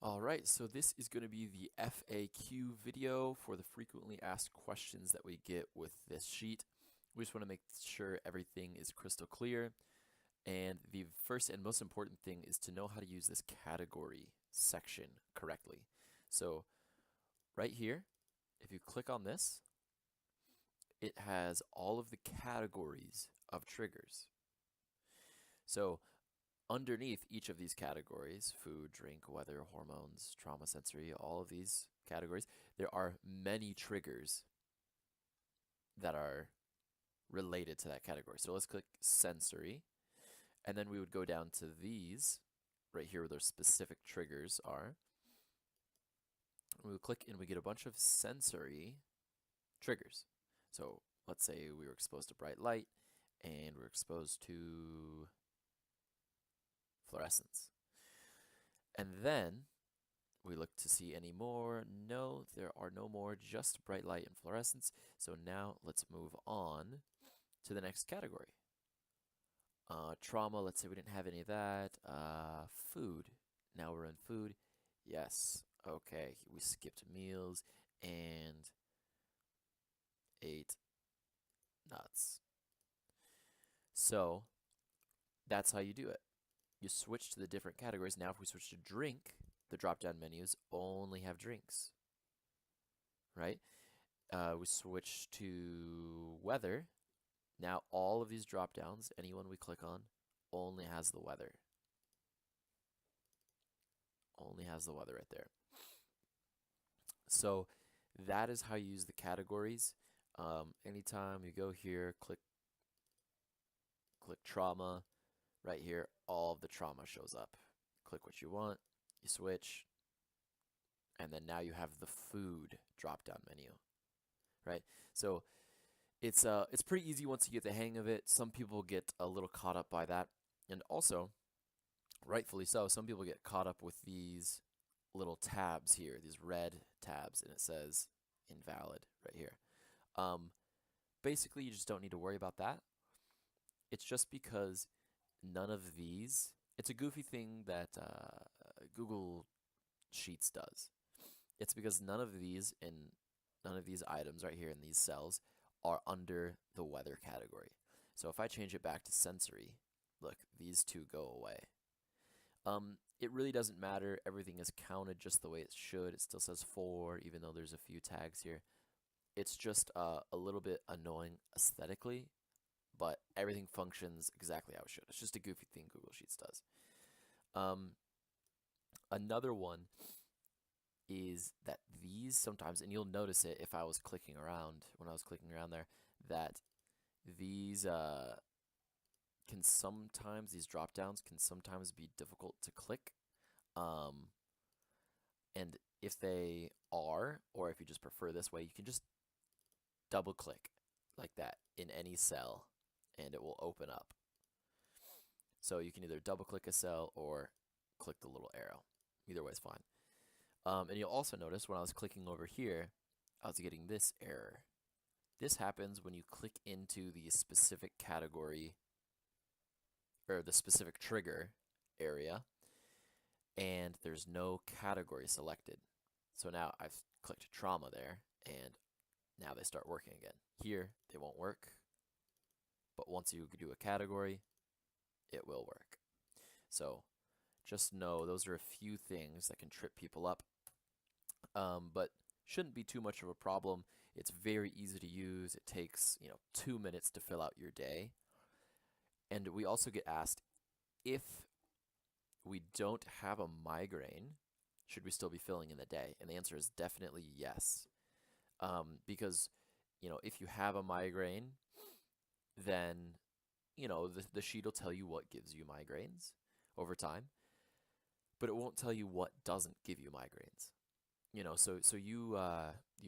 Alright, so this is going to be the FAQ video for the frequently asked questions that we get with this sheet. We just want to make sure everything is crystal clear. And the first and most important thing is to know how to use this category section correctly. So right here, if you click on this, it has all of the categories of triggers. So underneath each of these categories, food, drink, weather, hormones, trauma, sensory, all of these categories, there are many triggers that are related to that category. So let's click sensory, and then we would go down to these, right here where their specific triggers are. We would click and we get a bunch of sensory triggers. So let's say we were exposed to bright light, and we're exposed to fluorescence. And then we look to see any more. No, there are no more, just bright light and fluorescence. So now let's move on to the next category. Trauma, let's say we didn't have any of that. Food, now we're in food. Yes, okay, we skipped meals and ate nuts. So that's how you do it. You switch to the different categories. Now if we switch to drink, the drop-down menus only have drinks, right? We switch to weather. Now all of these drop-downs, anyone we click on, only has the weather. Only has the weather right there. So that is how you use the categories. Anytime you go here, click trauma. Right here, all of the trauma shows up. Click what you want, you switch, and then now you have the food drop-down menu, right? So it's pretty easy once you get the hang of it. Some people get a little caught up by that, and also, rightfully so, some people get caught up with these little tabs here, these red tabs, and it says invalid right here. Basically, you just don't need to worry about that. It's just because none of these, it's a goofy thing that Google Sheets does. It's because none of these items right here in these cells are under the weather category. So if I change it back to sensory, look, these two go away. It really doesn't matter. Everything is counted just the way it should. It still says 4, even though there's a few tags here. It's just a little bit annoying aesthetically, but everything functions exactly how it should. It's just a goofy thing Google Sheets does. Another one is that these sometimes, and you'll notice it if I was clicking around, when I was clicking around there, that these these drop downs can sometimes be difficult to click. And if they are, or if you just prefer this way, you can just double click like that in any cell and it will open up. So you can either double click a cell or click the little arrow. Either way is fine. And you'll also notice when I was clicking over here, I was getting this error. This happens when you click into the specific category or the specific trigger area and there's no category selected. So now I've clicked trauma there and now they start working again. Here they won't work, but once you do a category, it will work. So just know those are a few things that can trip people up, but shouldn't be too much of a problem. It's very easy to use. It takes 2 minutes to fill out your day. And we also get asked, if we don't have a migraine, should we still be filling in the day? And the answer is definitely yes. Because if you have a migraine, then the sheet will tell you what gives you migraines over time, but it won't tell you what doesn't give you migraines. So you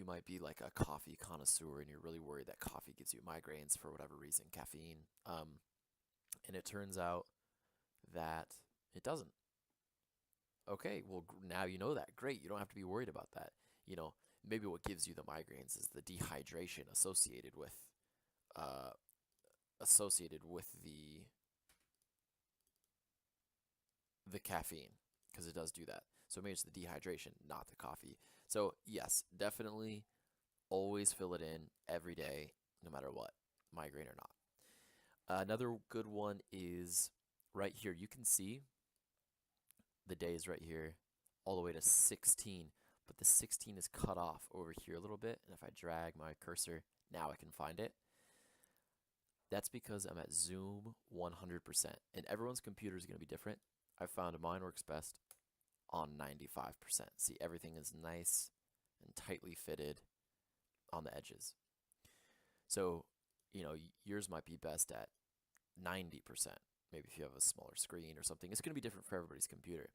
might be like a coffee connoisseur and you're really worried that coffee gives you migraines for whatever reason, caffeine. And it turns out that it doesn't. Okay, well now you know that. Great, you don't have to be worried about that. Maybe what gives you the migraines is the dehydration associated with the caffeine, because it does do that. So maybe it's the dehydration, not the coffee. So yes, definitely always fill it in every day, no matter what, migraine or not. Another good one is right here. You can see the days right here all the way to 16, but the 16 is cut off over here a little bit, and if I drag my cursor, now I can find it. That's because I'm at zoom 100%, and everyone's computer is going to be different. I found mine works best on 95%. See, everything is nice and tightly fitted on the edges. So, yours might be best at 90%. Maybe if you have a smaller screen or something, it's going to be different for everybody's computer.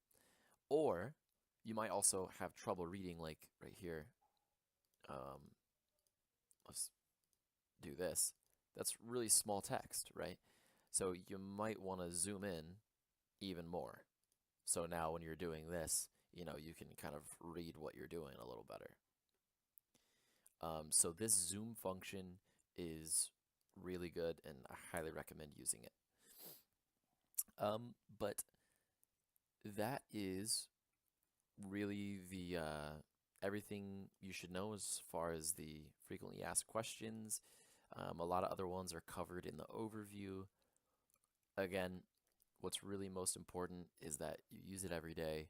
Or you might also have trouble reading, like right here. Let's do this. That's really small text, right? So you might want to zoom in even more. So now when you're doing this, you can kind of read what you're doing a little better. So this zoom function is really good, and I highly recommend using it. But that is really the everything you should know as far as the frequently asked questions. A lot of other ones are covered in the overview. Again, what's really most important is that you use it every day,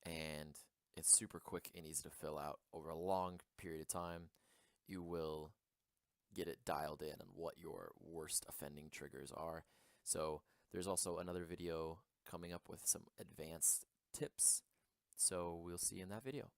and it's super quick and easy to fill out. Over a long period of time, you will get it dialed in on what your worst offending triggers are. So there's also another video coming up with some advanced tips. So we'll see you in that video.